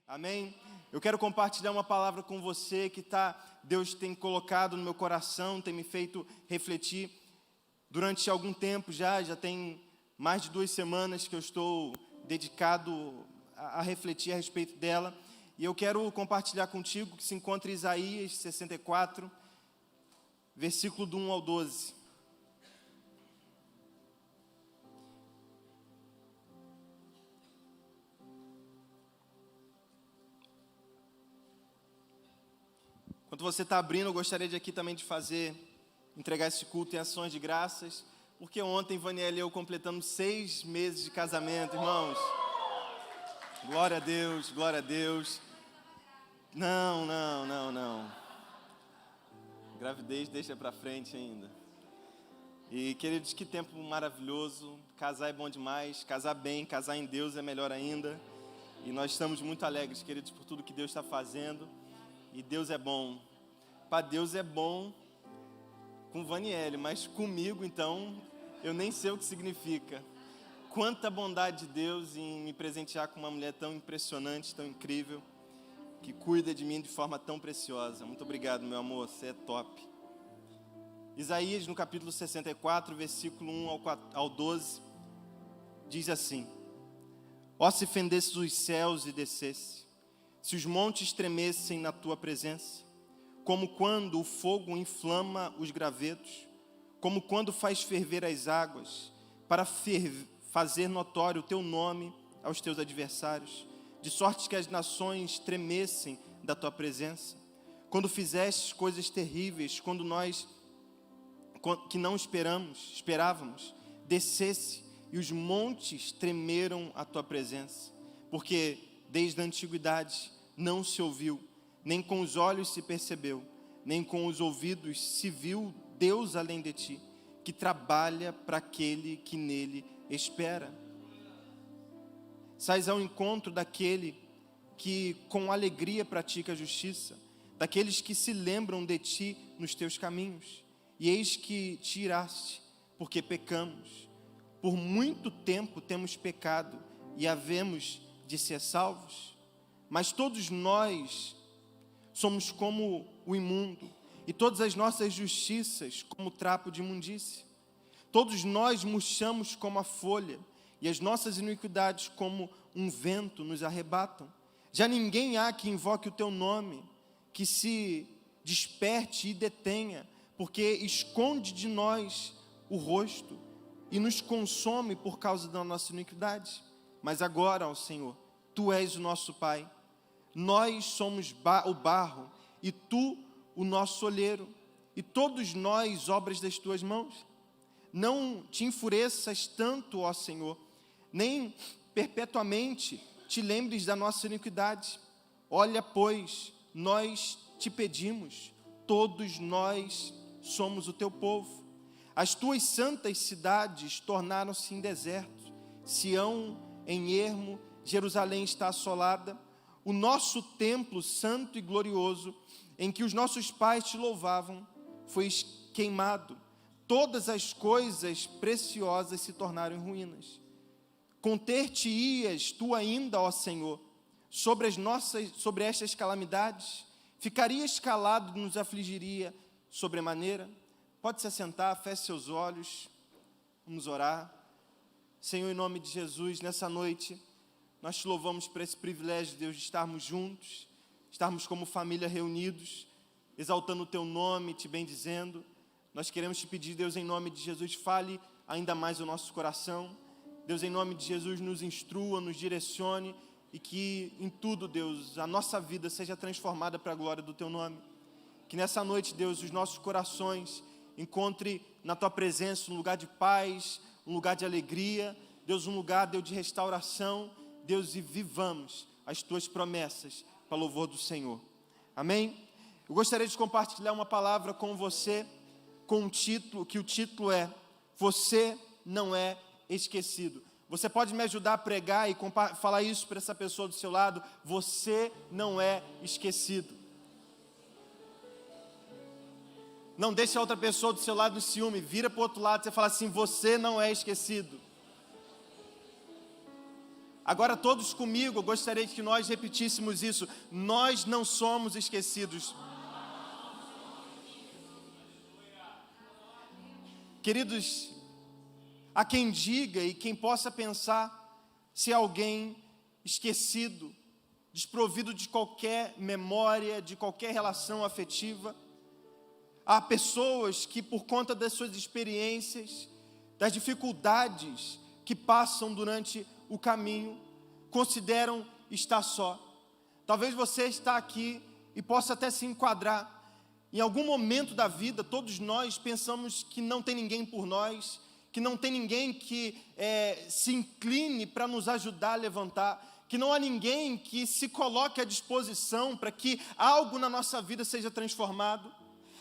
Amém? Eu quero compartilhar uma palavra com você que Deus tem colocado no meu coração, tem me feito refletir durante algum tempo já tem mais de 2 semanas que eu estou dedicado a refletir a respeito dela. E eu quero compartilhar contigo que se encontra em Isaías 64, versículo do 1 ao 12. Enquanto você está abrindo, eu gostaria de aqui também de entregar esse culto em ações de graças, porque ontem Vaniela e eu completamos 6 meses de casamento, irmãos. Glória a Deus, glória a Deus. Não. Gravidez deixa para frente ainda. E queridos, que tempo maravilhoso. Casar é bom demais, casar bem, casar em Deus é melhor ainda. E nós estamos muito alegres, queridos, por tudo que Deus está fazendo. E Deus é bom. Para Deus é bom com Vaniele, mas comigo, então, eu nem sei o que significa. Quanta bondade de Deus em me presentear com uma mulher tão impressionante, tão incrível, que cuida de mim de forma tão preciosa. Muito obrigado, meu amor, você é top. Isaías, no capítulo 64, versículo 1 ao 12, diz assim: Ó, se fendesse os céus e descesse, se os montes tremessem na tua presença, como quando o fogo inflama os gravetos, como quando faz ferver as águas, para fazer notório o teu nome aos teus adversários, de sorte que as nações tremessem da tua presença, quando fizestes coisas terríveis, quando nós, que não esperávamos, descesse, e os montes tremeram à tua presença, porque desde a antiguidade não se ouviu, nem com os olhos se percebeu, nem com os ouvidos se viu Deus além de ti, que trabalha para aquele que nele espera. Sais ao encontro daquele que com alegria pratica a justiça, daqueles que se lembram de ti nos teus caminhos. E eis que te iraste, porque pecamos. Por muito tempo temos pecado e havemos de ser salvos. Mas todos nós somos como o imundo, e todas as nossas justiças como trapo de imundície. Todos nós murchamos como a folha, e as nossas iniquidades como um vento nos arrebatam. Já ninguém há que invoque o teu nome, que se desperte e detenha, porque esconde de nós o rosto e nos consome por causa da nossa iniquidade. Mas agora, ó Senhor, tu és o nosso Pai. Nós somos o barro, e tu o nosso olheiro, e todos nós obras das tuas mãos. Não te enfureças tanto, ó Senhor, nem perpetuamente te lembres da nossa iniquidade. Olha, pois, nós te pedimos, todos nós somos o teu povo. As tuas santas cidades tornaram-se em deserto, Sião em ermo, Jerusalém está assolada. O nosso templo santo e glorioso, em que os nossos pais te louvavam, foi queimado. Todas as coisas preciosas se tornaram em ruínas. Conter-te-ias tu ainda, ó Senhor, sobre estas calamidades? Ficarias calado e nos afligiria sobremaneira? Pode se assentar, feche seus olhos, vamos orar. Senhor, em nome de Jesus, nessa noite, nós te louvamos por esse privilégio, Deus, de estarmos juntos, estarmos como família reunidos, exaltando o teu nome, te bendizendo. Nós queremos te pedir, Deus, em nome de Jesus, fale ainda mais o nosso coração. Deus, em nome de Jesus, nos instrua, nos direcione, e que em tudo, Deus, a nossa vida seja transformada para a glória do teu nome. Que nessa noite, Deus, os nossos corações encontrem na tua presença um lugar de paz, um lugar de alegria, Deus, um lugar, Deus, de restauração, Deus, e vivamos as tuas promessas para louvor do Senhor. Amém? Eu gostaria de compartilhar uma palavra com você, com um título, que o título é: Você não é esquecido. Você pode me ajudar a pregar e falar isso para essa pessoa do seu lado? Você não é esquecido. Não deixe a outra pessoa do seu lado no ciúme, vira para o outro lado e você fala assim: você não é esquecido. Agora todos comigo, eu gostaria que nós repetíssemos isso. Nós não somos esquecidos. Queridos, há quem diga e quem possa pensar se alguém esquecido, desprovido de qualquer memória, de qualquer relação afetiva. Há pessoas que, por conta das suas experiências, das dificuldades que passam durante o caminho, consideram estar só. Talvez você está aqui e possa até se enquadrar. Em algum momento da vida, todos nós pensamos que não tem ninguém por nós, que não tem ninguém que se incline para nos ajudar a levantar, que não há ninguém que se coloque à disposição para que algo na nossa vida seja transformado.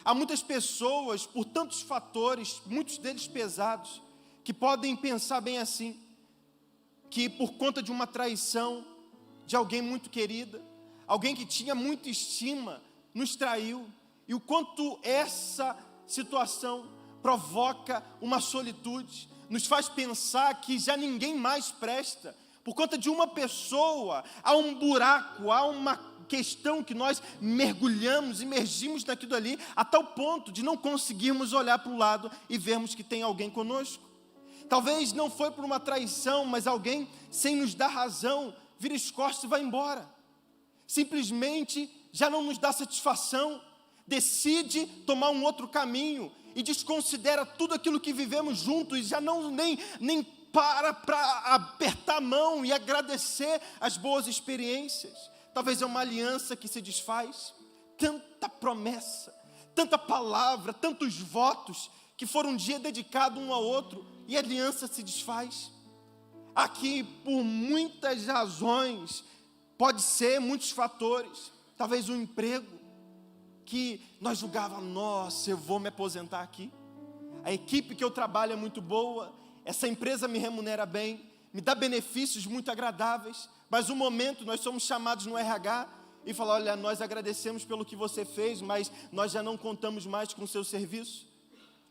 Há muitas pessoas, por tantos fatores, muitos deles pesados, que podem pensar bem assim, que por conta de uma traição de alguém muito querida, alguém que tinha muita estima, nos traiu, e o quanto essa situação provoca uma solitude, nos faz pensar que já ninguém mais presta. Por conta de uma pessoa, há um buraco, há uma questão que nós mergulhamos, imergimos naquilo ali, a tal ponto de não conseguirmos olhar para o lado e vermos que tem alguém conosco. Talvez não foi por uma traição, mas alguém, sem nos dar razão, vira as costas e vai embora. Simplesmente já não nos dá satisfação, decide tomar um outro caminho e desconsidera tudo aquilo que vivemos juntos e já não nem para apertar a mão e agradecer as boas experiências. Talvez é uma aliança que se desfaz, tanta promessa, tanta palavra, tantos votos que foram um dia dedicados um ao outro e a aliança se desfaz. Aqui, por muitas razões, pode ser muitos fatores, talvez um emprego, que nós julgávamos, nossa, eu vou me aposentar aqui, a equipe que eu trabalho é muito boa, essa empresa me remunera bem, me dá benefícios muito agradáveis, mas um momento nós somos chamados no RH e falar, olha, nós agradecemos pelo que você fez, mas nós já não contamos mais com o seu serviço.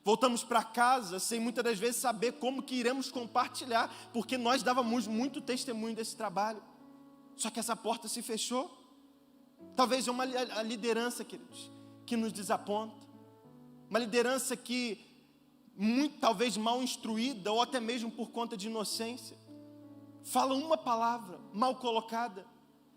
Voltamos para casa sem muitas das vezes saber como que iremos compartilhar, porque nós dávamos muito testemunho desse trabalho, só que essa porta se fechou. Talvez é uma liderança, queridos, que nos desaponta, uma liderança que, muito talvez mal instruída, ou até mesmo por conta de inocência, fala uma palavra mal colocada,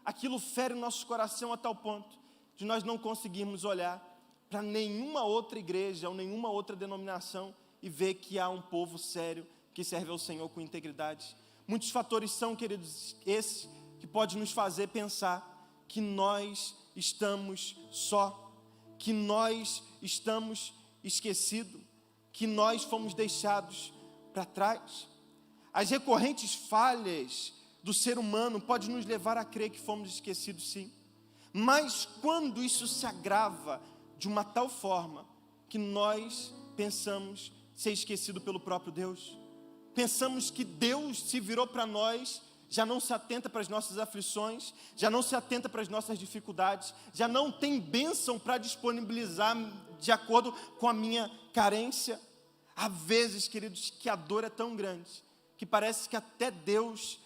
aquilo fere o nosso coração a tal ponto, de nós não conseguirmos olhar para nenhuma outra igreja, ou nenhuma outra denominação, e ver que há um povo sério, que serve ao Senhor com integridade. Muitos fatores são, queridos, esses, que pode nos fazer pensar, que nós estamos só, que nós estamos esquecidos, que nós fomos deixados para trás. As recorrentes falhas do ser humano podem nos levar a crer que fomos esquecidos, sim. Mas quando isso se agrava de uma tal forma que nós pensamos ser esquecido pelo próprio Deus, pensamos que Deus se virou para nós, já não se atenta para as nossas aflições, já não se atenta para as nossas dificuldades, já não tem bênção para disponibilizar de acordo com a minha carência. Há vezes, queridos, que a dor é tão grande, que parece que até Deus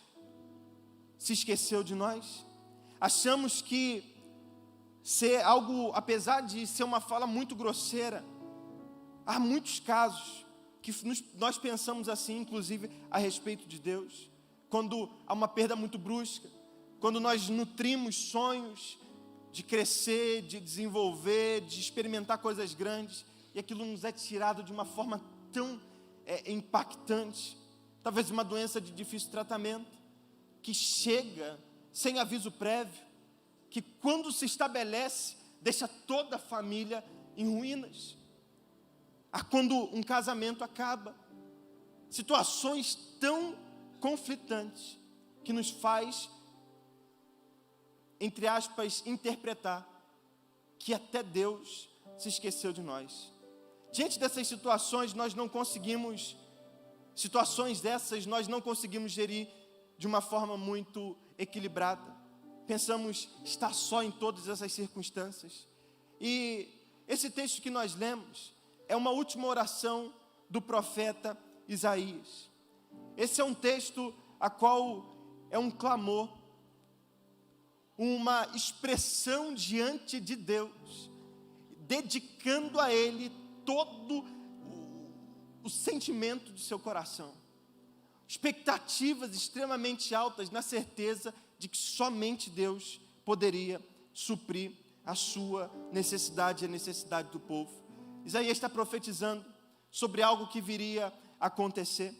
se esqueceu de nós. Achamos que ser algo, apesar de ser uma fala muito grosseira, há muitos casos que nós pensamos assim, inclusive a respeito de Deus. Quando há uma perda muito brusca, quando nós nutrimos sonhos de crescer, de desenvolver, de experimentar coisas grandes, e aquilo nos é tirado de uma forma tão impactante, talvez uma doença de difícil tratamento, que chega sem aviso prévio, que quando se estabelece, deixa toda a família em ruínas. Quando um casamento acaba, situações tão conflitantes, que nos faz, entre aspas, interpretar que até Deus se esqueceu de nós. Diante dessas situações, nós não conseguimos gerir de uma forma muito equilibrada. Pensamos estar só em todas essas circunstâncias. E esse texto que nós lemos é uma última oração do profeta Isaías. Esse é um texto a qual é um clamor, uma expressão diante de Deus, dedicando a Ele todo o sentimento do seu coração. Expectativas extremamente altas, na certeza de que somente Deus poderia suprir a sua necessidade e a necessidade do povo. Isaías está profetizando sobre algo que viria a acontecer.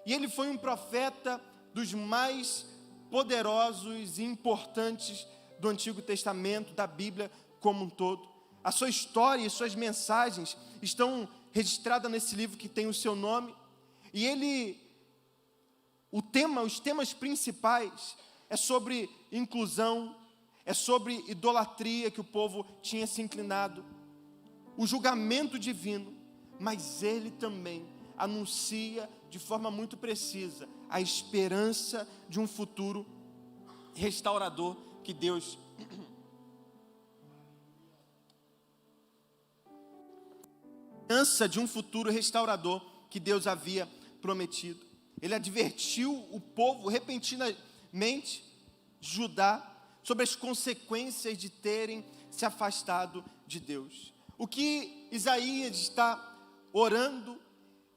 E ele foi um profeta dos mais poderosos e importantes do Antigo Testamento, da Bíblia como um todo. A sua história e suas mensagens estão registradas nesse livro que tem o seu nome. E os temas principais é sobre inclusão, é sobre idolatria que o povo tinha se inclinado, o julgamento divino, mas ele também anuncia de forma muito precisa a esperança de um futuro restaurador que Deus havia prometido. Ele advertiu o povo repentinamente de Judá sobre as consequências de terem se afastado de Deus. O que Isaías está orando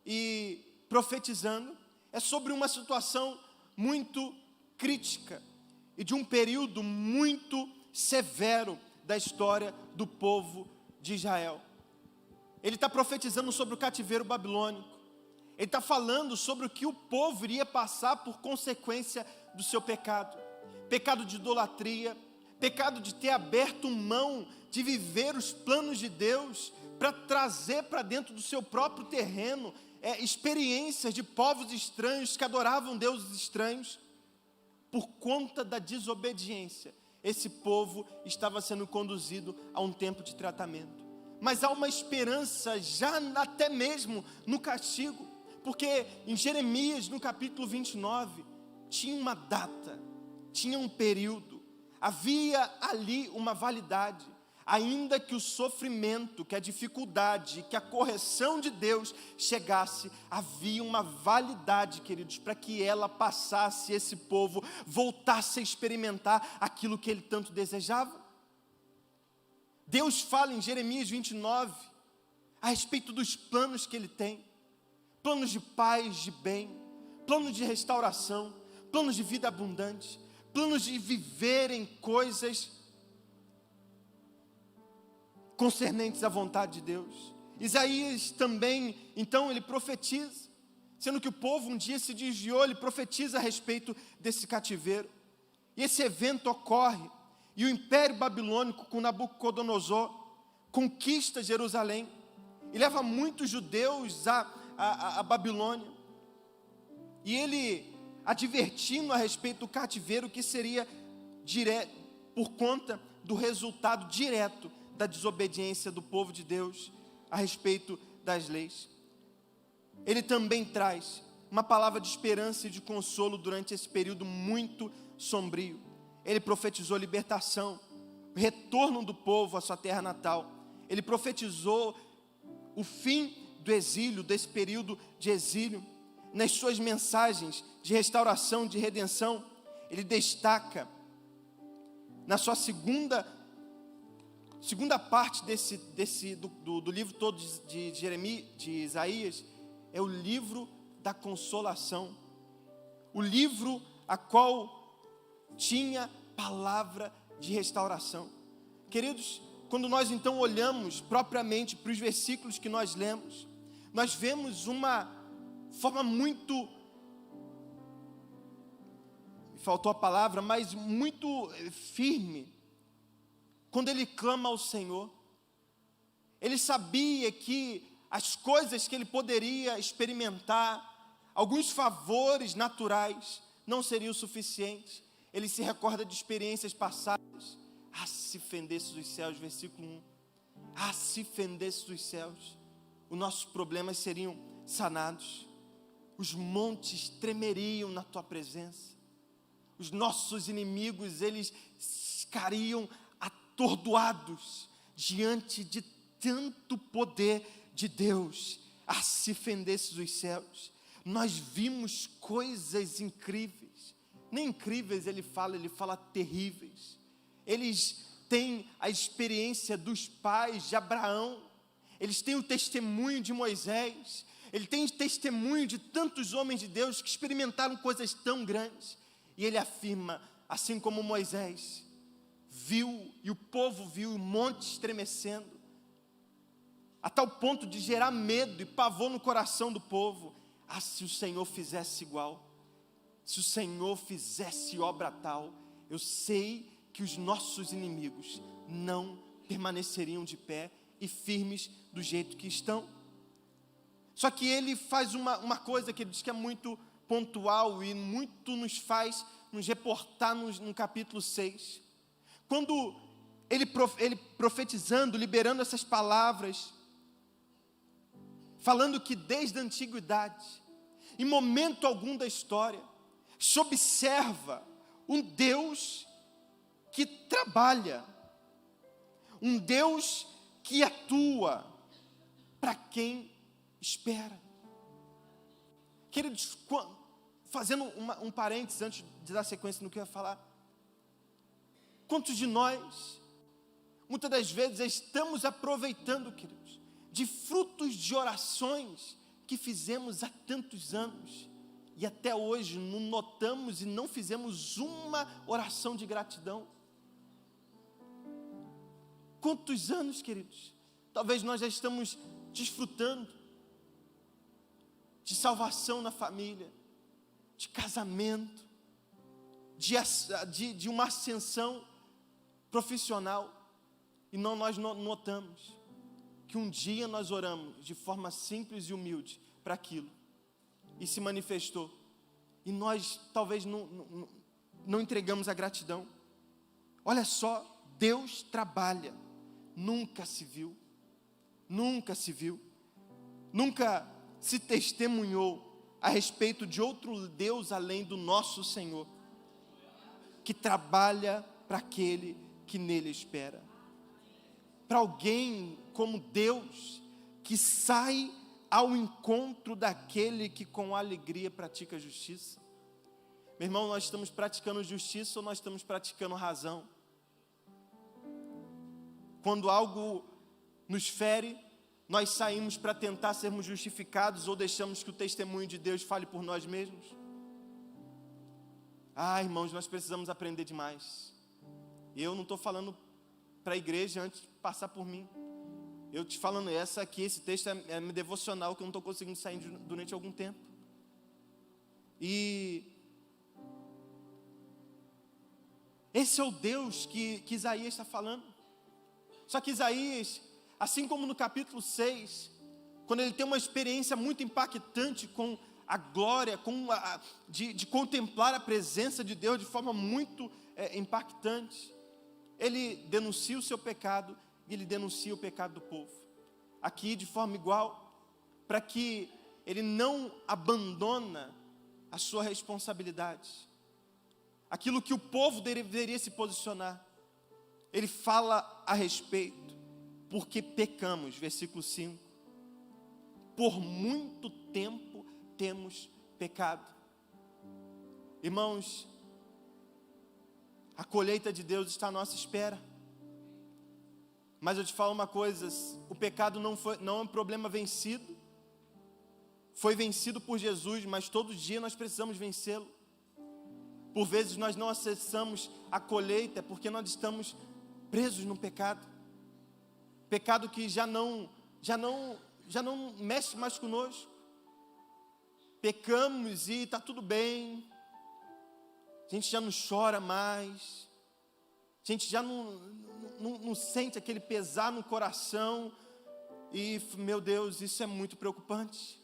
e profetizando é sobre uma situação muito crítica e de um período muito severo da história do povo de Israel. Ele está profetizando sobre o cativeiro babilônico. Ele está falando sobre o que o povo iria passar por consequência do seu pecado. Pecado de idolatria, pecado de ter aberto mão de viver os planos de Deus para trazer para dentro do seu próprio terreno experiências de povos estranhos que adoravam deuses estranhos. Por conta da desobediência, esse povo estava sendo conduzido a um tempo de tratamento. Mas há uma esperança já até mesmo no castigo, porque em Jeremias, no capítulo 29, tinha uma data, tinha um período, havia ali uma validade, ainda que o sofrimento, que a dificuldade, que a correção de Deus chegasse, havia uma validade, queridos, para que ela passasse, esse povo voltasse a experimentar aquilo que ele tanto desejava. Deus fala em Jeremias 29, a respeito dos planos que ele tem, planos de paz, de bem, planos de restauração, planos de vida abundante, planos de viverem coisas concernentes à vontade de Deus. Isaías também, então, ele profetiza, sendo que o povo um dia se desviou, ele profetiza a respeito desse cativeiro. E esse evento ocorre, e o Império Babilônico, com Nabucodonosor, conquista Jerusalém, e leva muitos judeus a Babilônia. E ele, advertindo a respeito do cativeiro, que seria por conta do resultado direto da desobediência do povo de Deus a respeito das leis. Ele também traz uma palavra de esperança e de consolo durante esse período muito sombrio. Ele profetizou libertação, o retorno do povo à sua terra natal. Ele profetizou o fim do exílio, desse período de exílio. Nas suas mensagens de restauração, de redenção, ele destaca, na sua segunda parte do livro todo de Jeremias, de Isaías, é o livro da consolação, o livro a qual tinha palavra de restauração. Queridos, quando nós então olhamos propriamente para os versículos que nós lemos, nós vemos uma forma muito, faltou a palavra, mas muito firme, quando ele clama ao Senhor. Ele sabia que as coisas que ele poderia experimentar, alguns favores naturais, não seriam suficientes. Ele se recorda de experiências passadas. Ah, se fendesse os céus, versículo 1. Ah, se fendesse os céus, os nossos problemas seriam sanados. Os montes tremeriam na tua presença. Os nossos inimigos, eles ficariam atordoados diante de tanto poder de Deus. Ah, se fendesse os céus. Nós vimos coisas incríveis. nem incríveis ele fala terríveis. Eles têm a experiência dos pais de Abraão, eles têm o testemunho de Moisés, ele tem o testemunho de tantos homens de Deus que experimentaram coisas tão grandes. E ele afirma, assim como Moisés viu, e o povo viu o monte estremecendo, a tal ponto de gerar medo e pavor no coração do povo. Se o Senhor fizesse igual, se o Senhor fizesse obra tal, eu sei que os nossos inimigos não permaneceriam de pé e firmes do jeito que estão. Só que ele faz uma coisa que ele diz que é muito pontual e muito nos faz nos reportar no capítulo 6. Quando ele profetizando, liberando essas palavras, falando que desde a antiguidade, em momento algum da história, se observa um Deus que trabalha, um Deus que atua para quem espera. Queridos, fazendo um parênteses antes de dar sequência no que eu ia falar, quantos de nós, muitas das vezes, estamos aproveitando, queridos, de frutos de orações que fizemos há tantos anos, e até hoje não notamos e não fizemos uma oração de gratidão? Quantos anos, queridos, talvez nós já estamos desfrutando de salvação na família, de casamento, de uma ascensão profissional, e nós notamos que um dia nós oramos de forma simples e humilde para aquilo, e se manifestou, e nós talvez não entregamos a gratidão. Olha só, Deus trabalha, nunca se viu, nunca se testemunhou a respeito de outro Deus além do nosso Senhor, que trabalha para aquele que nele espera. Para alguém como Deus, que sai ao encontro daquele que com alegria pratica justiça. Meu irmão, nós estamos praticando justiça ou nós estamos praticando razão? Quando algo nos fere, nós saímos para tentar sermos justificados ou deixamos que o testemunho de Deus fale por nós mesmos? Irmãos, nós precisamos aprender demais. E eu não estou falando para a igreja antes de passar por mim. Eu te falando esse texto é devocional que eu não estou conseguindo sair durante algum tempo. E esse é o Deus que Isaías está falando. Só que Isaías, assim como no capítulo 6, quando ele tem uma experiência muito impactante com a glória, de contemplar a presença de Deus de forma muito impactante, ele denuncia o seu pecado e ele denuncia o pecado do povo. Aqui de forma igual, para que ele não abandona a sua responsabilidade. Aquilo que o povo deveria se posicionar. Ele fala a respeito, porque pecamos, versículo 5. Por muito tempo temos pecado. Irmãos, a colheita de Deus está à nossa espera. Mas eu te falo uma coisa, o pecado não é um problema vencido. Foi vencido por Jesus, mas todo dia nós precisamos vencê-lo. Por vezes nós não acessamos a colheita porque nós estamos presos no pecado. Pecado que já não mexe mais conosco. Pecamos e está tudo bem. A gente já não chora mais. A gente já não sente aquele pesar no coração. E, meu Deus, isso é muito preocupante.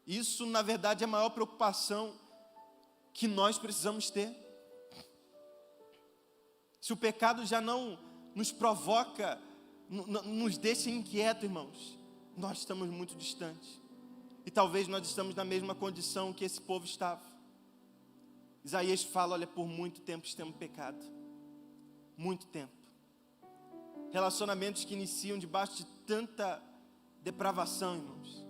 Isso, na verdade, é a maior preocupação que nós precisamos ter. Se o pecado já não nos provoca, nos deixa inquietos, irmãos, nós estamos muito distantes. E talvez nós estamos na mesma condição que esse povo estava. Isaías fala, olha, por muito tempo temos pecado. Muito tempo. Relacionamentos que iniciam debaixo de tanta depravação, irmãos.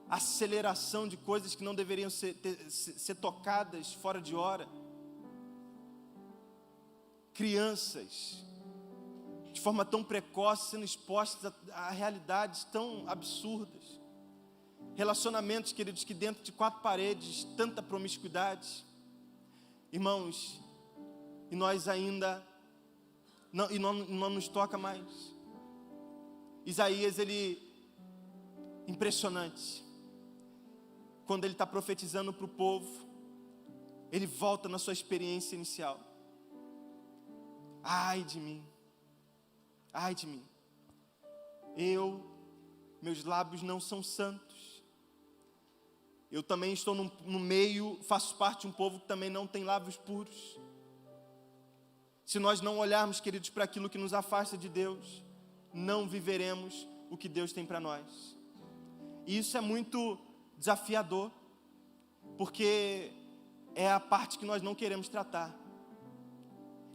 aceleração de coisas que não deveriam ser tocadas fora de hora. Crianças, de forma tão precoce, sendo expostas a realidades tão absurdas. Relacionamentos, queridos, que dentro de 4 paredes, tanta promiscuidade. Irmãos, e nós ainda, não nos toca mais. Isaías, impressionante. Quando ele está profetizando para o povo, ele volta na sua experiência inicial. Ai de mim, meus lábios não são santos. Eu também estou no meio, faço parte de um povo que também não tem lábios puros. Se nós não olharmos, queridos, para aquilo que nos afasta de Deus, não viveremos o que Deus tem para nós. E isso é muito desafiador, porque é a parte que nós não queremos tratar.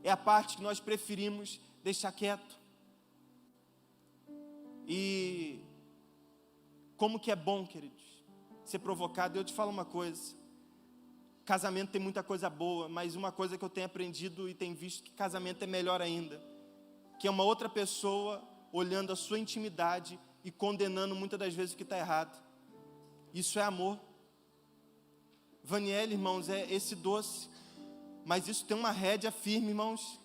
É a parte que nós preferimos deixar quieto. E como que é bom, queridos, ser provocado. Eu te falo uma coisa: casamento tem muita coisa boa, mas uma coisa que eu tenho aprendido e tenho visto que casamento é melhor ainda, que é uma outra pessoa olhando a sua intimidade e condenando muitas das vezes o que está errado. Isso é amor. Vaniele, irmãos, é esse doce, mas isso tem uma rédea firme, irmãos.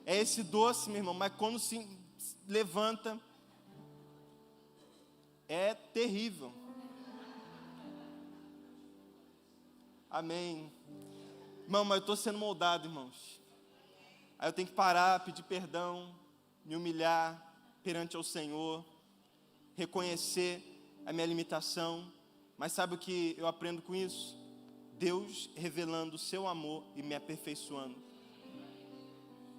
É esse doce, meu irmão, mas quando se levanta, é terrível. Amém. Irmão, mas eu estou sendo moldado, irmãos. Aí eu tenho que parar, pedir perdão, me humilhar perante ao Senhor, reconhecer a minha limitação. Mas sabe o que eu aprendo com isso? Deus revelando o seu amor e me aperfeiçoando.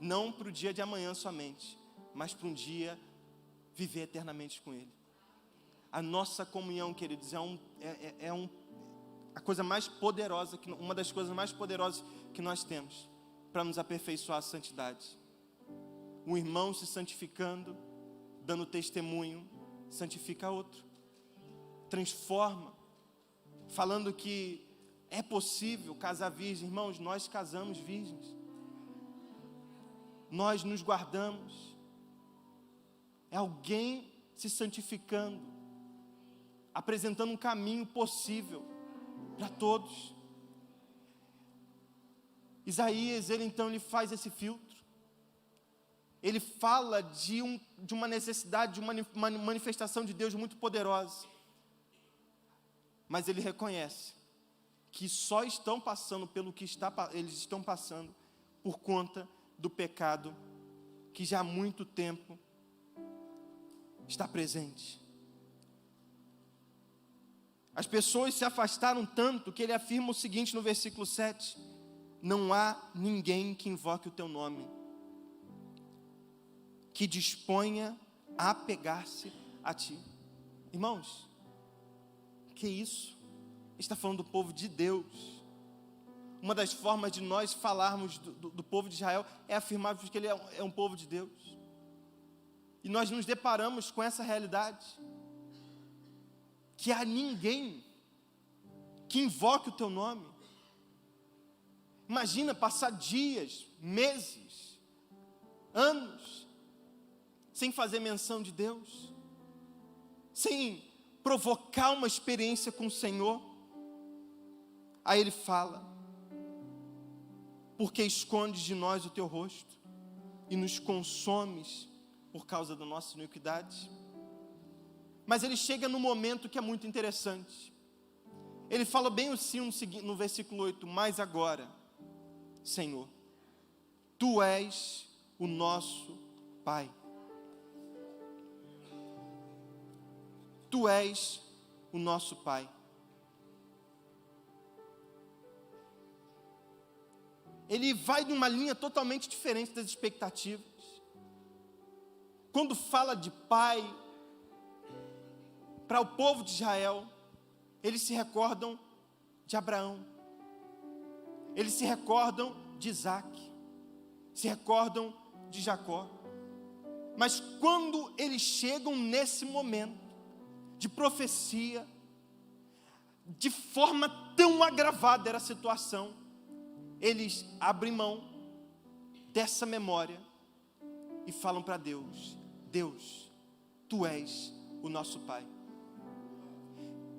Não para o dia de amanhã somente, mas para um dia viver eternamente com Ele. A nossa comunhão, queridos, a coisa mais poderosa, uma das coisas mais poderosas que nós temos para nos aperfeiçoar a santidade. Um irmão se santificando, dando testemunho, santifica outro, transforma, falando que é possível casar virgem. Irmãos, nós casamos virgens, nós nos guardamos. É alguém se santificando, apresentando um caminho possível para todos. Isaías, ele faz esse filtro. Ele fala de uma necessidade, de uma manifestação de Deus muito poderosa. Mas ele reconhece que só estão passando pelo que eles estão passando por conta do pecado que já há muito tempo está presente. As pessoas se afastaram tanto que ele afirma o seguinte no versículo 7: não há ninguém que invoque o teu nome, que disponha a apegar-se a ti. Irmãos, que isso? Está falando do povo de Deus. Uma das formas de nós falarmos do povo de Israel é afirmarmos que ele é um povo de Deus. E nós nos deparamos com essa realidade, que há ninguém que invoque o teu nome. Imagina passar dias, meses, anos, sem fazer menção de Deus, sem provocar uma experiência com o Senhor. Aí ele fala: porque escondes de nós o teu rosto e nos consomes por causa da nossa iniquidade. Mas ele chega num momento que é muito interessante. Ele fala bem assim no versículo 8: mas agora, Senhor, Tu és o nosso Pai. Tu és o nosso Pai. Ele vai de uma linha totalmente diferente das expectativas. Quando fala de Pai, para o povo de Israel, eles se recordam de Abraão, eles se recordam de Isaac, se recordam de Jacó. Mas quando eles chegam nesse momento de profecia, de forma tão agravada era a situação, eles abrem mão dessa memória e falam para Deus: Deus, Tu és o nosso Pai.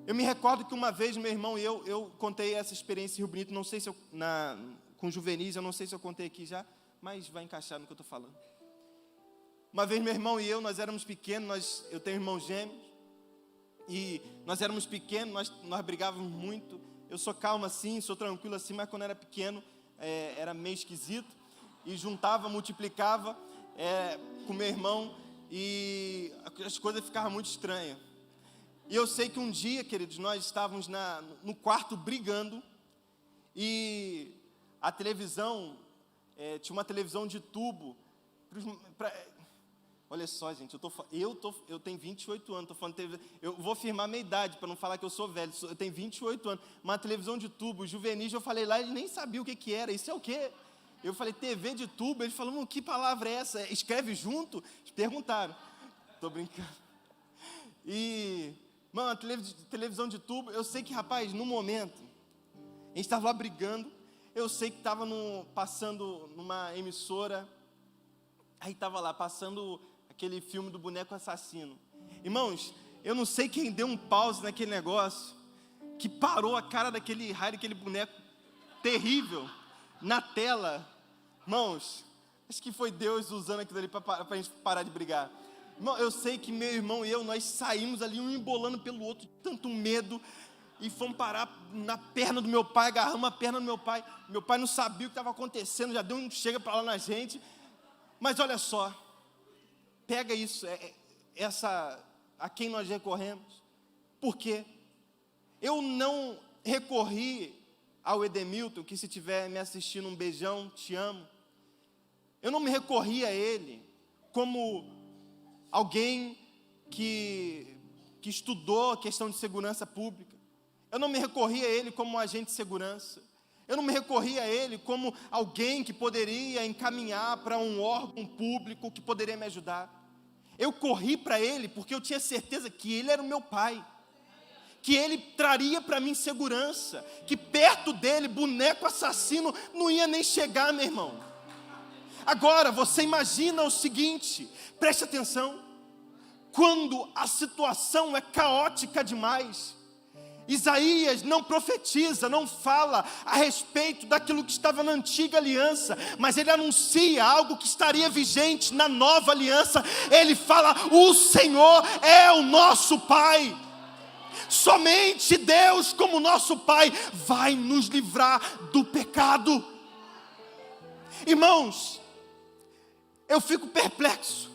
Eu me recordo que uma vez meu irmão e eu contei essa experiência em Rio Bonito, não sei se com juvenis, eu não sei se eu contei aqui já, mas vai encaixar no que eu estou falando. Uma vez meu irmão e eu, nós éramos pequenos, eu tenho irmãos gêmeos, e nós éramos pequenos, nós brigávamos muito. Eu sou calmo assim, sou tranquilo assim, mas quando era pequeno, era meio esquisito, e juntava, multiplicava com meu irmão, e as coisas ficavam muito estranhas. E eu sei que um dia, queridos, nós estávamos no quarto brigando, e a televisão, tinha uma televisão de tubo, olha só, gente, eu tenho 28 anos, estou falando de televisão, eu vou firmar minha idade, para não falar que eu sou velho, eu tenho 28 anos, uma televisão de tubo, juvenis, eu falei lá, ele nem sabia o que era, isso é o quê? Eu falei, TV de tubo, ele falou, que palavra é essa? Escreve junto? Perguntaram, estou brincando. E, mano, a televisão de tubo, eu sei que, rapaz, no momento, a gente estava lá brigando, eu sei que estava passando numa emissora, aí estava lá, passando aquele filme do boneco assassino. Irmãos, eu não sei quem deu um pause naquele negócio, que parou a cara daquele raio, daquele boneco terrível, na tela. Irmãos, acho que foi Deus usando aquilo ali para a gente parar de brigar. Irmão, eu sei que meu irmão e eu, nós saímos ali, um embolando pelo outro, tanto medo, e fomos parar na perna do meu pai, agarramos a perna do meu pai. Meu pai não sabia o que estava acontecendo, já deu um chega para lá na gente. Mas olha só, pega isso, a quem nós recorremos. Por quê? Eu não recorri ao Edemilton, que se estiver me assistindo, um beijão, te amo. Eu não me recorri a ele como alguém que estudou a questão de segurança pública. Eu não me recorri a ele como um agente de segurança. Eu não me recorri a ele como alguém que poderia encaminhar para um órgão público que poderia me ajudar. Eu corri para ele porque eu tinha certeza que ele era o meu pai, que ele traria para mim segurança, que perto dele, boneco assassino, não ia nem chegar, meu irmão. Agora, você imagina o seguinte, preste atenção, quando a situação é caótica demais, Isaías não profetiza, não fala a respeito daquilo que estava na antiga aliança, mas ele anuncia algo que estaria vigente na nova aliança. Ele fala: o Senhor é o nosso Pai. Somente Deus, como nosso Pai, vai nos livrar do pecado. Irmãos, eu fico perplexo.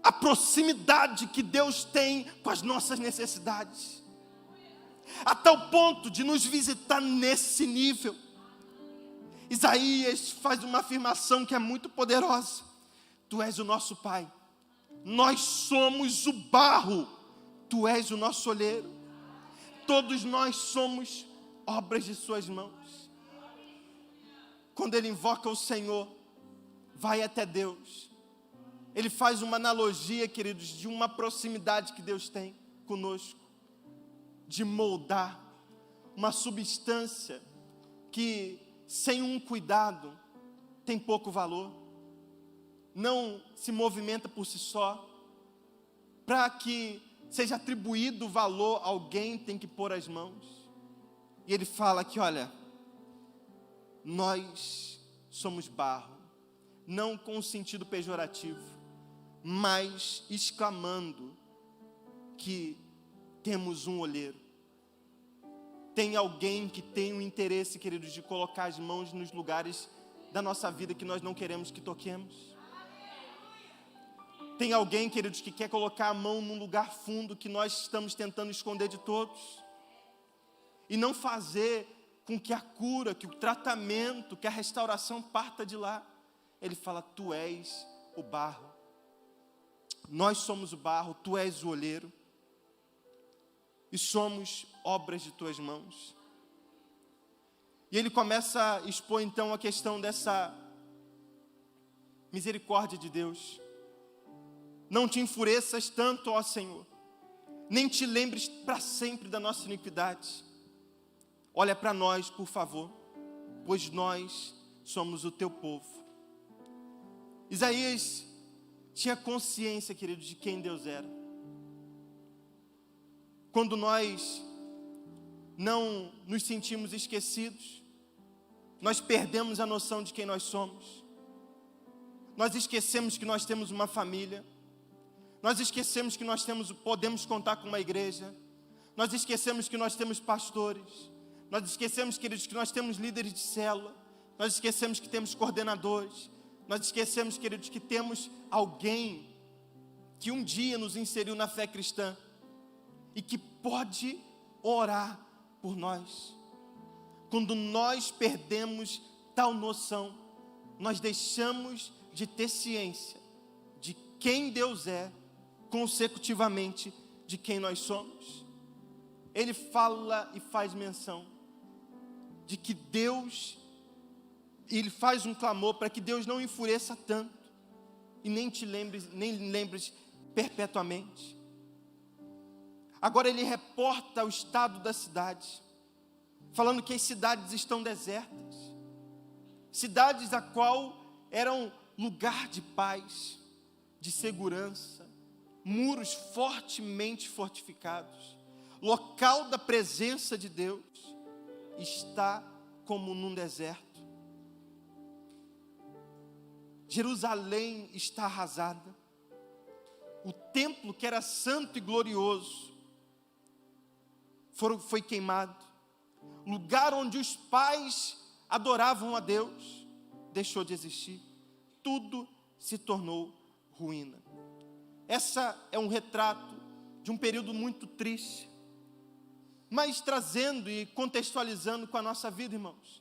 A proximidade que Deus tem com as nossas necessidades, a tal ponto de nos visitar nesse nível. Isaías faz uma afirmação que é muito poderosa: Tu és o nosso Pai, nós somos o barro, Tu és o nosso olheiro, todos nós somos obras de suas mãos. Quando ele invoca o Senhor, vai até Deus, ele faz uma analogia, queridos, de uma proximidade que Deus tem conosco, de moldar uma substância que, sem um cuidado, tem pouco valor, não se movimenta por si só. Para que seja atribuído valor, alguém tem que pôr as mãos. E ele fala que, olha, nós somos barro, não com um sentido pejorativo, mas exclamando que temos um olheiro. Tem alguém que tem o interesse, queridos, de colocar as mãos nos lugares da nossa vida que nós não queremos que toquemos. Tem alguém, queridos, que quer colocar a mão num lugar fundo que nós estamos tentando esconder de todos, e não fazer com que a cura, que o tratamento, que a restauração parta de lá. Ele fala: Tu és o barro, nós somos o barro, Tu és o olheiro, e somos obras de Tuas mãos. E ele começa a expor então a questão Misericórdia de Deus. Não te enfureças tanto, ó Senhor, nem te lembres para sempre da nossa iniquidade. Olha para nós, por favor, pois nós somos o teu povo. Isaías tinha consciência, querido, de quem Deus era. Quando nós não nos sentimos esquecidos, nós perdemos a noção de quem nós somos. Nós esquecemos que nós temos uma família. Nós esquecemos que nós podemos contar com uma igreja. Nós esquecemos que nós temos pastores. Nós esquecemos, queridos, que nós temos líderes de célula. Nós esquecemos que temos coordenadores. Nós esquecemos, queridos, que temos alguém que um dia nos inseriu na fé cristã e que pode orar por nós. Quando nós perdemos tal noção, nós deixamos de ter ciência de quem Deus é, consecutivamente de quem nós somos. Ele fala e faz menção de que Deus, ele faz um clamor para que Deus não enfureça tanto e nem lembres perpetuamente. Agora ele reporta o estado da cidade, falando que as cidades estão desertas, cidades a qual eram lugar de paz, de segurança, muros fortemente fortificados, local da presença de Deus, está como num deserto. Jerusalém está arrasada, o templo que era santo e glorioso foi queimado, lugar onde os pais adoravam a Deus deixou de existir, tudo se tornou ruína. Essa é um retrato de um período muito triste, mas trazendo e contextualizando com a nossa vida, irmãos.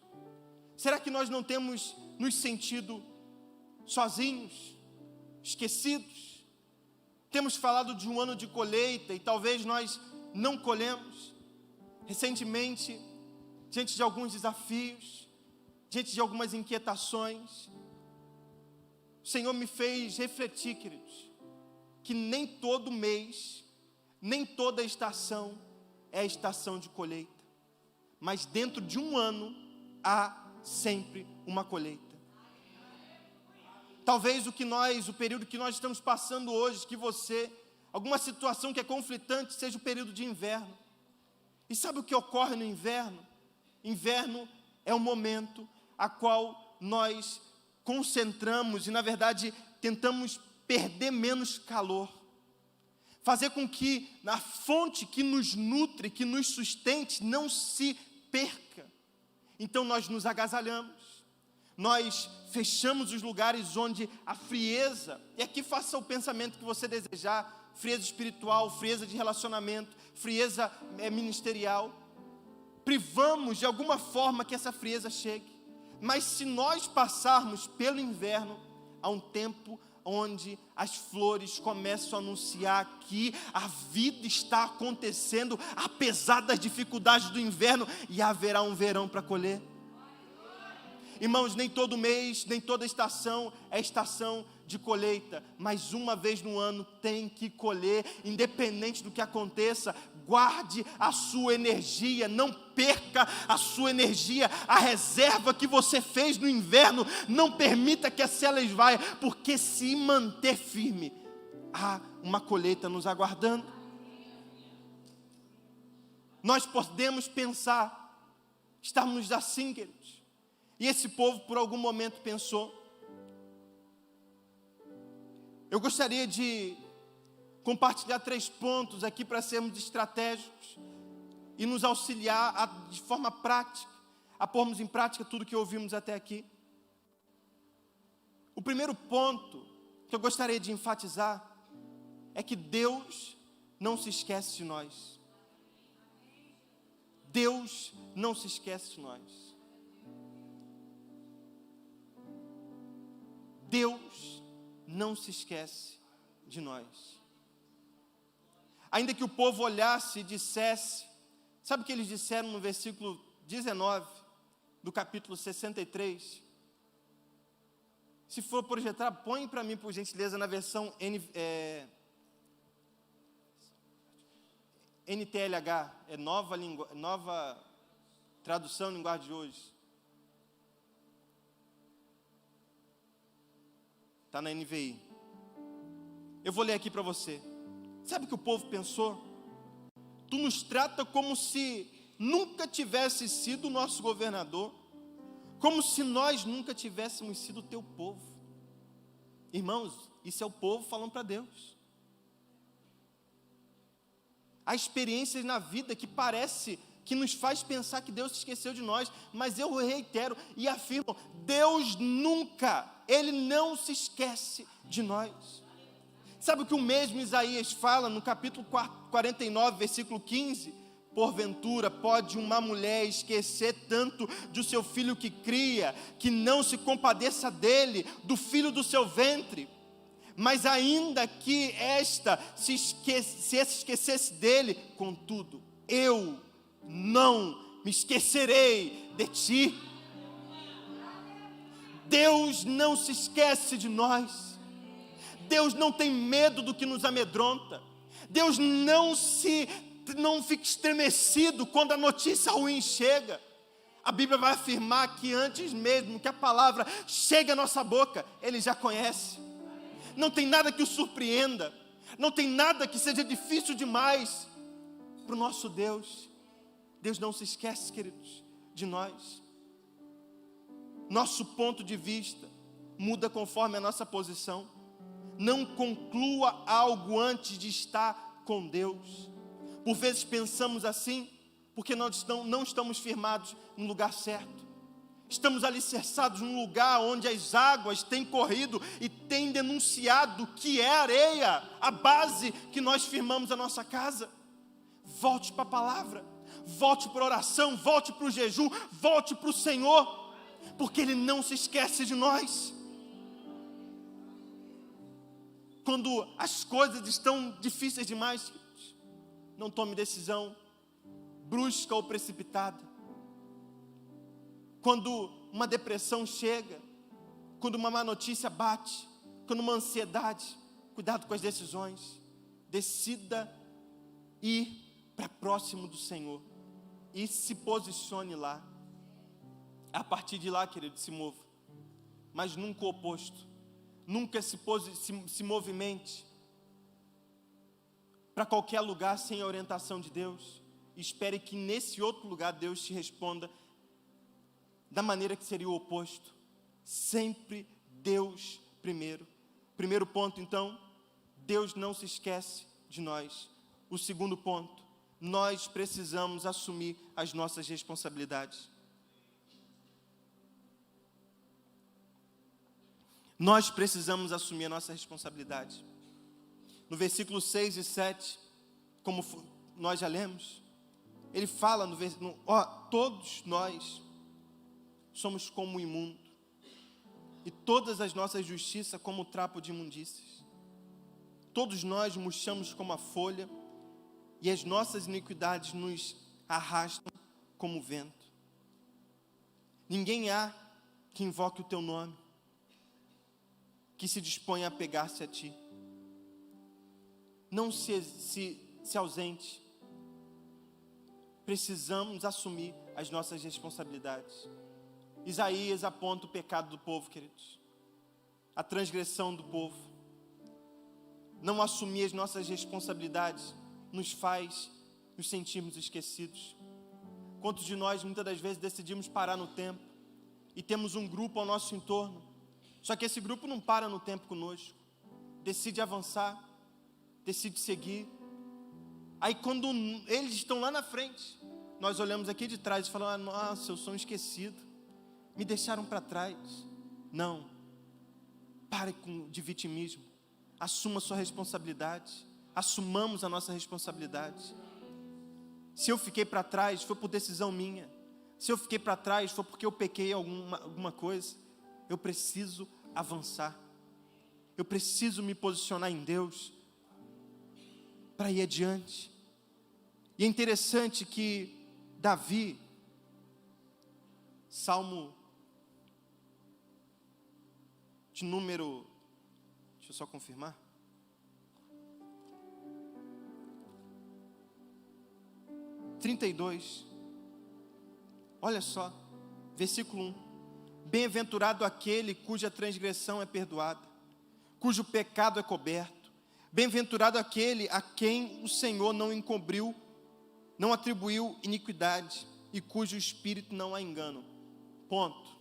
Será que nós não temos nos sentido sozinhos, esquecidos? Temos falado de um ano de colheita e talvez nós não colhemos. Recentemente, diante de alguns desafios, diante de algumas inquietações, o Senhor me fez refletir, queridos, que nem todo mês, nem toda estação é a estação de colheita, mas dentro de um ano há sempre uma colheita. Talvez o período que nós estamos passando hoje, alguma situação que é conflitante, seja o período de inverno. E sabe o que ocorre no inverno? Inverno é um momento a qual nós concentramos e, na verdade, tentamos perder menos calor. Fazer com que a fonte que nos nutre, que nos sustente, não se perca. Então nós nos agasalhamos, nós fechamos os lugares onde a frieza, e aqui faça o pensamento que você desejar, frieza espiritual, frieza de relacionamento, frieza ministerial, privamos de alguma forma que essa frieza chegue. Mas se nós passarmos pelo inverno, há um tempo onde as flores começam a anunciar que a vida está acontecendo, apesar das dificuldades do inverno, e haverá um verão para colher. Irmãos, nem todo mês, nem toda estação é estação de colheita, mas uma vez no ano tem que colher, independente do que aconteça. Guarde a sua energia, não perca a sua energia, a reserva que você fez no inverno, não permita que ela esvaia, porque se manter firme, há uma colheita nos aguardando. Nós podemos pensar, estamos assim, queridos, e esse povo por algum momento pensou. Eu gostaria de compartilhar 3 pontos aqui para sermos estratégicos e nos auxiliar de forma prática, a pormos em prática tudo que ouvimos até aqui. O primeiro ponto que eu gostaria de enfatizar é que Deus não se esquece de nós. Deus não se esquece de nós. Deus não se esquece de nós. Ainda que o povo olhasse e dissesse, sabe o que eles disseram no versículo 19 do capítulo 63? Se for projetar, põe para mim, por gentileza, na versão NTLH, é nova tradução linguagem de hoje. Está na NVI. Eu vou ler aqui para você. Sabe o que o povo pensou? Tu nos trata como se nunca tivesse sido nosso governador, como se nós nunca tivéssemos sido teu povo. Irmãos, isso é o povo falando para Deus. Há experiências na vida que parece que nos faz pensar que Deus se esqueceu de nós, mas eu reitero e afirmo, Deus nunca, Ele não se esquece de nós. Sabe o que o mesmo Isaías fala no capítulo 49, versículo 15? Porventura pode uma mulher esquecer tanto do seu filho que cria, que não se compadeça dele, do filho do seu ventre? Mas ainda que esta se esquecesse dele, contudo, eu não me esquecerei de ti. Deus não se esquece de nós. Deus não tem medo do que nos amedronta. Deus não fica estremecido quando a notícia ruim chega. A Bíblia vai afirmar que antes mesmo que a palavra chegue à nossa boca, Ele já conhece. Não tem nada que o surpreenda, não tem nada que seja difícil demais para o nosso Deus. Deus não se esquece, queridos, de nós. Nosso ponto de vista muda conforme a nossa posição. Não conclua algo antes de estar com Deus. Por vezes pensamos assim, porque nós não estamos firmados no lugar certo. Estamos alicerçados num lugar onde as águas têm corrido e têm denunciado que é areia, a base que nós firmamos a nossa casa. Volte para a palavra, volte para a oração, volte para o jejum, volte para o Senhor, porque Ele não se esquece de nós. Quando as coisas estão difíceis demais, não tome decisão brusca ou precipitada. Quando uma depressão chega, quando uma má notícia bate, quando uma ansiedade, cuidado com as decisões. Decida ir para próximo do Senhor e se posicione lá. A partir de lá, querido, se mova, mas nunca o oposto. Nunca se movimente para qualquer lugar sem a orientação de Deus. Espere que nesse outro lugar Deus te responda da maneira que seria o oposto. Sempre Deus primeiro. Primeiro ponto, então, Deus não se esquece de nós. O segundo ponto, nós precisamos assumir as nossas responsabilidades. Nós precisamos assumir a nossa responsabilidade. No versículo 6 e 7, como nós já lemos, ele fala, todos nós somos como imundo, e todas as nossas justiças como trapo de imundícias. Todos nós murchamos como a folha, e as nossas iniquidades nos arrastam como o vento. Ninguém há que invoque o teu nome, que se disponha a pegar-se a ti. Não se ausente. Precisamos assumir as nossas responsabilidades. Isaías aponta o pecado do povo, queridos. A transgressão do povo. Não assumir as nossas responsabilidades nos faz nos sentirmos esquecidos. Quantos de nós muitas das vezes decidimos parar no tempo e temos um grupo ao nosso entorno, só que esse grupo não para no tempo conosco, decide avançar, decide seguir. Aí quando eles estão lá na frente, nós olhamos aqui de trás e falamos: nossa, eu sou um esquecido, me deixaram para trás. Não, pare de vitimismo, assuma a sua responsabilidade, assumamos a nossa responsabilidade. Se eu fiquei para trás, foi por decisão minha. Se eu fiquei para trás, foi porque eu pequei alguma coisa. Eu preciso avançar. Eu preciso me posicionar em Deus para ir adiante. E é interessante que Davi, de número, deixa eu só confirmar. (32). Olha só, versículo 1. Bem-aventurado aquele cuja transgressão é perdoada, cujo pecado é coberto. Bem-aventurado aquele a quem o Senhor não encobriu, não atribuiu iniquidade, e cujo espírito não há engano. Ponto.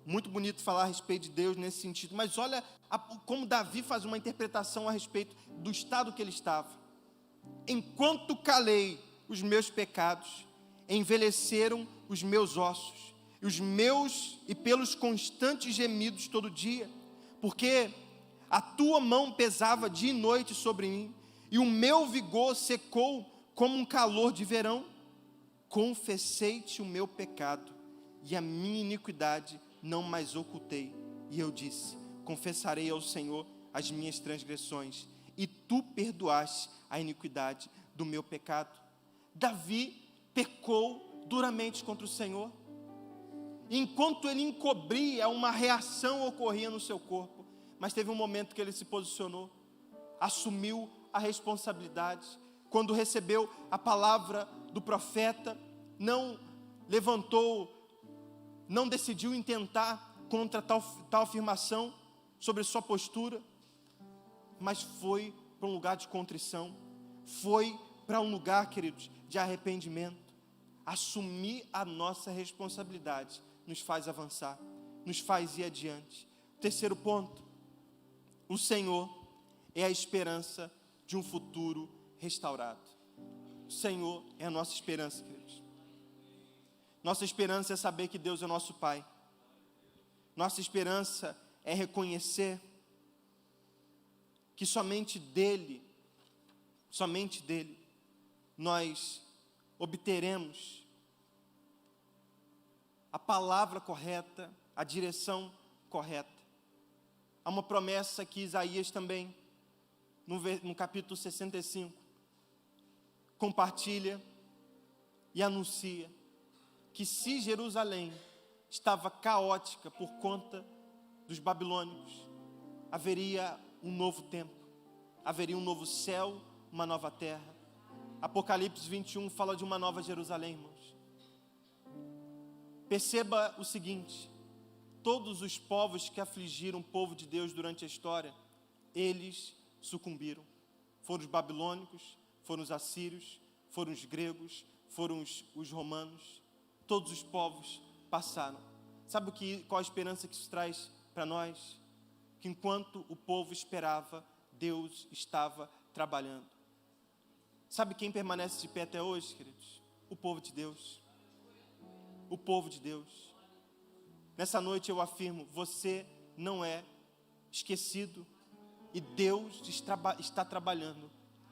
Muito bonito falar a respeito de Deus nesse sentido, mas olha como Davi faz uma interpretação a respeito do estado que ele estava. Enquanto calei os meus pecados, envelheceram os meus ossos, e pelos constantes gemidos todo dia, porque a tua mão pesava dia e noite sobre mim, e o meu vigor secou como um calor de verão. Confessei-te o meu pecado, e a minha iniquidade não mais ocultei. E eu disse: confessarei ao Senhor as minhas transgressões, e tu perdoaste a iniquidade do meu pecado. Davi pecou duramente contra o Senhor. Enquanto ele encobria, uma reação ocorria no seu corpo, mas teve um momento que ele se posicionou, assumiu a responsabilidade. Quando recebeu a palavra do profeta, não levantou, não decidiu intentar contra tal afirmação sobre sua postura, mas foi para um lugar de contrição, foi para um lugar, queridos, de arrependimento. Assumir a nossa responsabilidade nos faz avançar, nos faz ir adiante. Terceiro ponto: o Senhor é a esperança de um futuro restaurado. O Senhor é a nossa esperança, queridos. Nossa esperança é saber que Deus é nosso Pai. Nossa esperança é reconhecer que somente dEle, nós obteremos a palavra correta, a direção correta. Há uma promessa que Isaías também, no capítulo 65, compartilha e anuncia que se Jerusalém estava caótica por conta dos babilônicos, haveria um novo tempo, haveria um novo céu, uma nova terra. Apocalipse 21 fala de uma nova Jerusalém, irmãos. Perceba o seguinte: todos os povos que afligiram o povo de Deus durante a história, eles sucumbiram. Foram os babilônicos, foram os assírios, foram os gregos, foram os romanos. Todos os povos passaram. Sabe qual a esperança que isso traz para nós? Que enquanto o povo esperava, Deus estava trabalhando. Sabe quem permanece de pé até hoje, queridos? O povo de Deus. O povo de Deus. Nessa noite eu afirmo: você não é esquecido, e Deus está trabalhando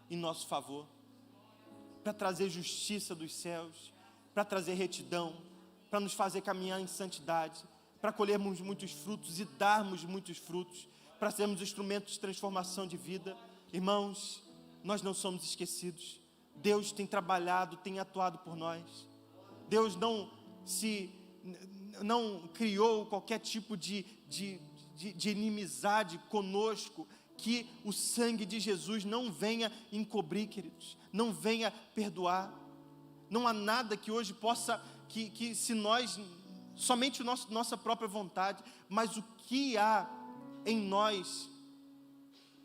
em nosso favor, para trazer justiça dos céus, para trazer retidão, para nos fazer caminhar em santidade, para colhermos muitos frutos e darmos muitos frutos, para sermos instrumentos de transformação de vida. Irmãos, nós não somos esquecidos. Deus tem trabalhado, tem atuado por nós. Deus não criou qualquer tipo de inimizade conosco, que o sangue de Jesus não venha encobrir, queridos, não venha perdoar. Não há nada que hoje possa, que se nós, somente nossa própria vontade, mas o que há em nós,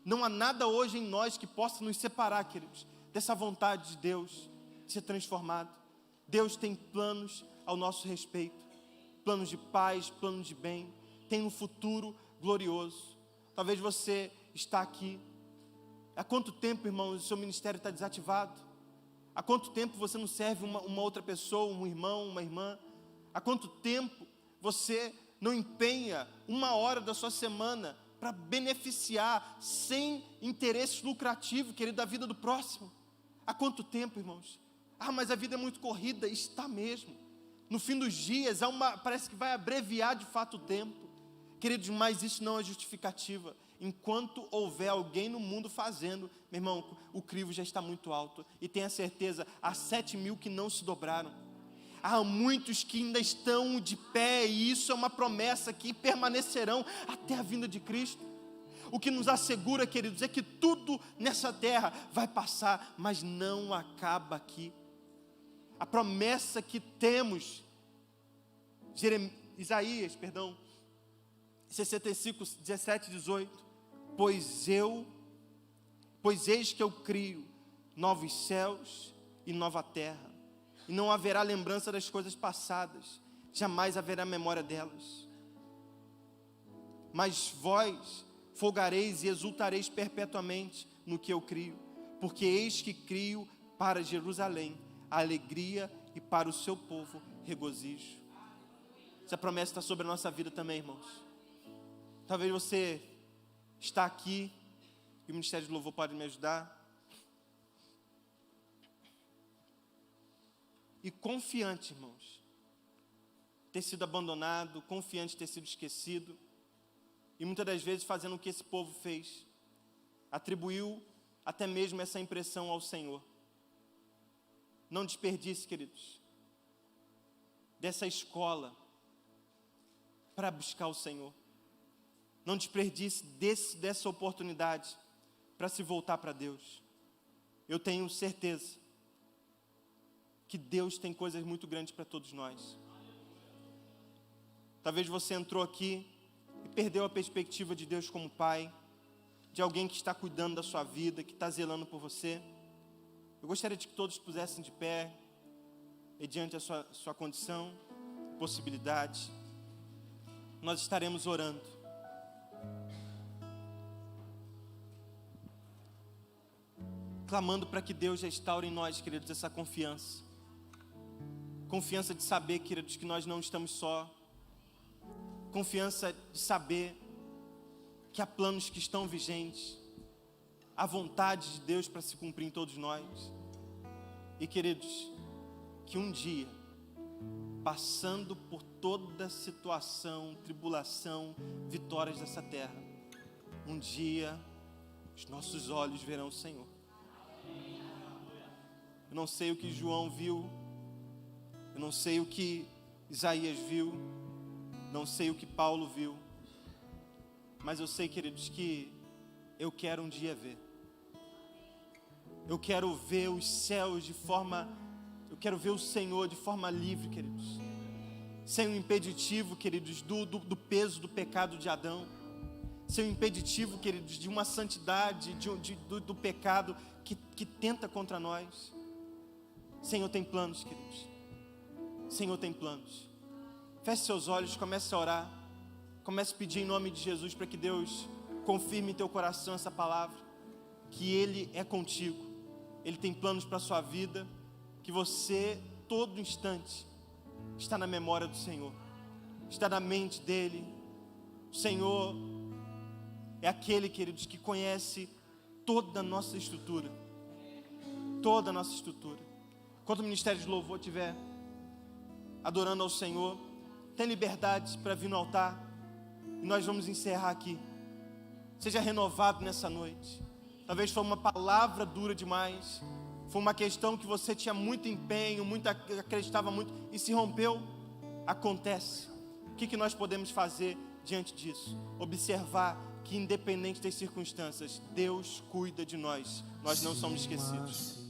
não há nada hoje em nós que possa nos separar, queridos, dessa vontade de Deus de ser transformado. Deus tem planos ao nosso respeito, planos de paz, planos de bem, tem um futuro glorioso. Talvez você está aqui, há quanto tempo, irmão, o seu ministério está desativado? Há quanto tempo você não serve uma outra pessoa, um irmão, uma irmã? Há quanto tempo você não empenha 1 hora da sua semana para beneficiar, sem interesse lucrativo, querido, da vida do próximo? Há quanto tempo, irmãos? Mas a vida é muito corrida. Está mesmo. No fim dos dias, parece que vai abreviar de fato o tempo. Queridos, mas isso não é justificativa. Enquanto houver alguém no mundo fazendo, meu irmão, o crivo já está muito alto. E tenha certeza, há 7.000 que não se dobraram. há muitos que ainda estão de pé, e isso é uma promessa que permanecerão até a vinda de Cristo. O que nos assegura, queridos, é que tudo nessa terra vai passar, mas não acaba aqui. A promessa que temos, Isaías, 65, 17, 18, pois eis que eu crio novos céus e nova terra, e não haverá lembrança das coisas passadas, jamais haverá memória delas. Mas vós folgareis e exultareis perpetuamente no que eu crio, porque eis que crio para Jerusalém a alegria e para o seu povo regozijo. Essa promessa está sobre a nossa vida também, irmãos. Talvez você está aqui e o Ministério de Louvor pode me ajudar. E confiante, irmãos, ter sido abandonado, confiante ter sido esquecido, e muitas das vezes fazendo o que esse povo fez, atribuiu até mesmo essa impressão ao Senhor. Não desperdice, queridos, dessa escola para buscar o Senhor. Não desperdice dessa oportunidade para se voltar para Deus. Eu tenho certeza que Deus tem coisas muito grandes para todos nós. Talvez você entrou aqui e perdeu a perspectiva de Deus como Pai, de alguém que está cuidando da sua vida, que está zelando por você. Eu gostaria de que todos pusessem de pé, mediante a sua condição, possibilidade. Nós estaremos orando. Clamando para que Deus restaure em nós, queridos, essa confiança. Confiança de saber, queridos, que nós não estamos só. Confiança de saber que há planos que estão vigentes. Há vontade de Deus para se cumprir em todos nós. E, queridos, que um dia, passando por toda situação, tribulação, vitórias dessa terra, um dia os nossos olhos verão o Senhor. Eu não sei o que João viu, eu não sei o que Isaías viu, não sei o que Paulo viu, mas eu sei, queridos, que eu quero um dia ver. Eu quero ver os céus eu quero ver o Senhor de forma livre, queridos, sem o impeditivo, queridos, do peso do pecado de Adão, sem o impeditivo, queridos, de uma santidade, do pecado que tenta contra nós. Senhor tem planos, queridos. Senhor tem planos. Feche seus olhos, comece a orar. Comece a pedir em nome de Jesus para que Deus confirme em teu coração essa palavra, que Ele é contigo. Ele tem planos para a sua vida, que você, todo instante, está na memória do Senhor, está na mente dEle. O Senhor é aquele, queridos, que conhece toda a nossa estrutura. Toda a nossa estrutura. Enquanto o Ministério de Louvor estiver adorando ao Senhor, tem liberdade para vir no altar, e nós vamos encerrar aqui. Seja renovado nessa noite. Talvez foi uma palavra dura demais, foi uma questão que você tinha muito empenho, acreditava muito, e se rompeu. Acontece. O que nós podemos fazer diante disso? Observar que, independente das circunstâncias, Deus cuida de nós. Nós não somos esquecidos.